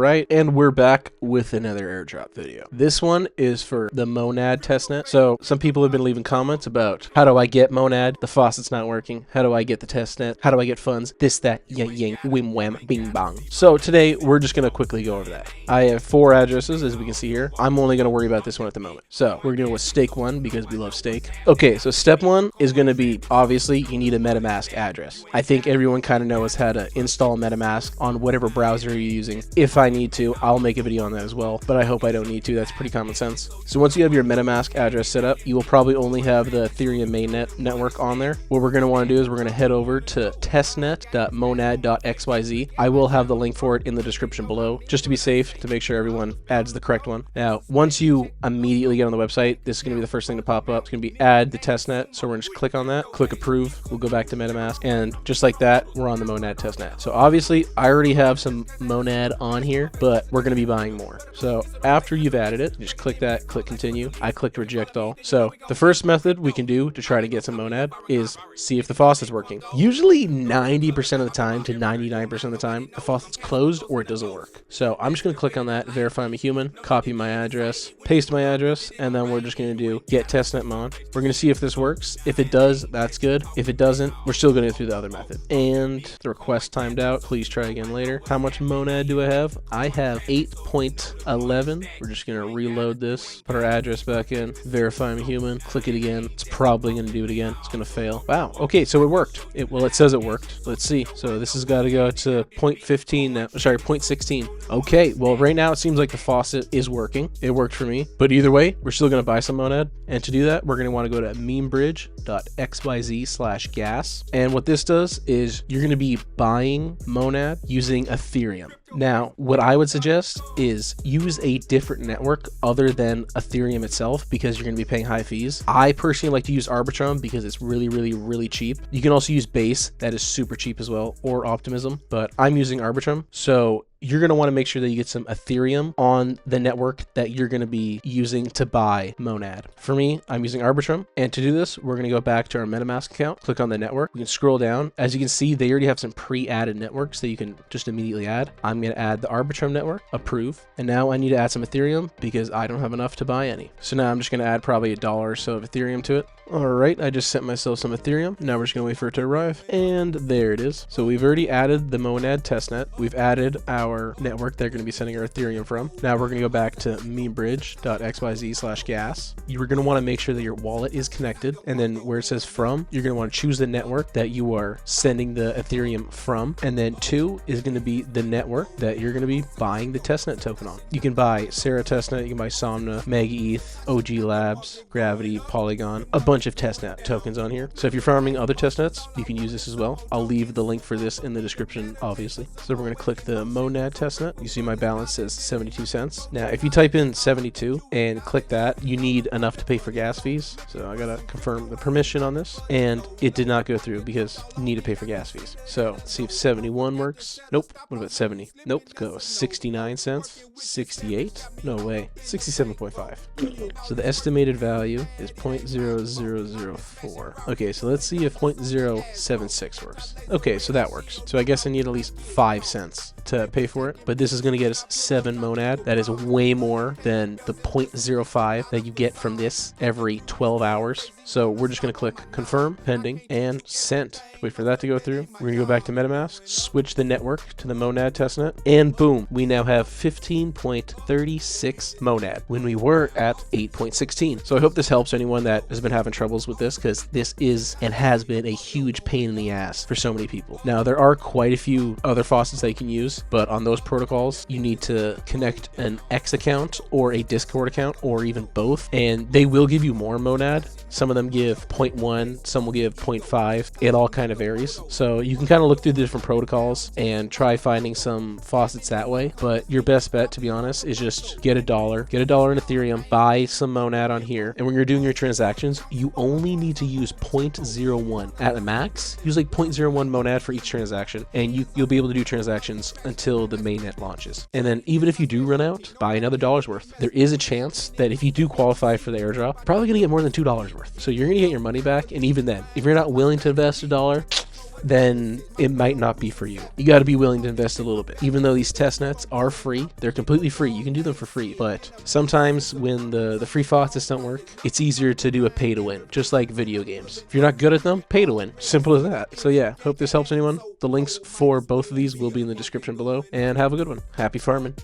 right, and we're back with another airdrop video. This one is for the Monad Testnet. So some people have been leaving comments about how do I get Monad? The faucet's not working. How do I get the testnet? How do I get funds? This, that, yang, yang, whim, wham, bing, bong. So today we're just going to quickly go over that. I have 4 addresses, as we can see here. I'm only going to worry about this one at the moment. So we're going with stake 1 because we love stake. Okay, so step 1 is going to be, obviously, you need a MetaMask address. I think everyone kind of knows how to install MetaMask on whatever browser you're using. If I need to, I'll make a video on that as well, but I hope I don't need to. That's pretty common sense. So once you have your MetaMask address set up, you will probably only have the Ethereum mainnet network on there. What we're going to want to do is we're going to head over to testnet.monad.xyz. I will have the link for it in the description below, just to be safe, to make sure everyone adds the correct one. Now, once you immediately get on the website, this is going to be the first thing to pop up. It's going to be add the testnet. So we're going to just click on that, click approve. We'll go back to MetaMask, and just like that, we're on the Monad testnet. So obviously, I already have some Monad on here, but we're going to be buying more. So after you've added it, just click that, click continue. I clicked reject all. So the first method we can do to try to get some Monad is see if the faucet's working. Usually 90% of the time to 99% of the time, the faucet's closed or it doesn't work. So I'm just going to click on that, verify I'm a human, copy my address, paste my address, and then we're just going to do get testnet mon. We're going to see if this works. If it does, that's good. If it doesn't, we're still going to go through the other method. And the request timed out. Please try again later. How much Monad do I have? I have 8.11. We're just going to reload this, put our address back in, verify I'm a human, click it again. It's probably going to do it again. It's going to fail. Wow. Okay, so it worked. Well, it says it worked. Let's see. So this has got to go to 0.15 now. Sorry, 0.16. Okay, well, right now it seems like the faucet is working. It worked for me. But either way, we're still going to buy some Monad. And to do that, we're going to want to go to memebridge.xyz/gas. And what this does is you're going to be buying Monad using Ethereum. Now, what I would suggest is use a different network other than Ethereum itself, because you're going to be paying high fees. I personally like to use Arbitrum because it's really cheap. You can also use Base, that is super cheap as well, or Optimism, but I'm using Arbitrum. So you're going to want to make sure that you get some Ethereum on the network that you're going to be using to buy Monad. For me, I'm using Arbitrum. And to do this, we're going to go back to our MetaMask account, click on the network. We can scroll down. As you can see, they already have some pre-added networks that you can just immediately add. I'm going to add the Arbitrum network, approve. And now I need to add some Ethereum because I don't have enough to buy any. So now I'm just going to add probably $1 or so of Ethereum to it. All right, I just sent myself some Ethereum. Now we're just going to wait for it to arrive. And there it is. So we've already added the Monad testnet. We've added our network they're going to be sending our Ethereum from. Now we're going to go back to memebridge.xyz/gas. You're going to want to make sure that your wallet is connected. And then where it says from, you're going to want to choose the network that you are sending the Ethereum from. And then 2 is going to be the network that you're going to be buying the testnet token on. You can buy Sarah Testnet, you can buy Somna, Mega ETH, OG Labs, Gravity, Polygon, a bunch of testnet tokens on here. So if you're farming other testnets, you can use this as well. I'll leave the link for this in the description, obviously. So we're going to click the Monad testnet. You see my balance says 72 cents. Now, if you type in 72 and click that, you need enough to pay for gas fees. So I got to confirm the permission on this, and it did not go through because you need to pay for gas fees. So let's see if 71 works. Nope. What about 70? Nope. Let's go 69 cents. 68? No way. 67.5. So the estimated value is 0.0004. Okay, so let's see if 0.076 works. Okay, so that works. So I guess I need at least 5 cents to pay for it, but this is going to get us 7 Monad. That is way more than the 0.05 that you get from this every 12 hours. So we're just going to click confirm, pending, and sent. Wait for that to go through. We're going to go back to MetaMask, switch the network to the Monad testnet, and boom, we now have 15.36 Monad when we were at 8.16. So I hope this helps anyone that has been having troubles with this, because this is and has been a huge pain in the ass for so many people. Now, there are quite a few other faucets that you can use, but on those protocols, you need to connect an X account or a Discord account or even both, and they will give you more Monad. Some of them give 0.1, some will give 0.5. It all kind of varies. So you can kind of look through the different protocols and try finding some faucets that way. But your best bet, to be honest, is just get $1. Get $1 in Ethereum, buy some Monad on here. And when you're doing your transactions, you only need to use 0.01 at the max. Use like 0.01 Monad for each transaction, and you'll be able to do transactions until the mainnet launches. And then even if you do run out, buy another $1 worth. There is a chance that if you do qualify for the airdrop, you're probably going to get more than $2 worth. So you're going to get your money back. And even then, if you're not willing to invest $1, then it might not be for you. You got to be willing to invest a little bit. Even though these test nets are free, they're completely free. You can do them for free, but sometimes when the free faucets don't work, it's easier to do a pay to win, just like video games. If you're not good at them, pay to win. Simple as that. So yeah, hope this helps anyone. The links for both of these will be in the description below, and have a good one. Happy farming.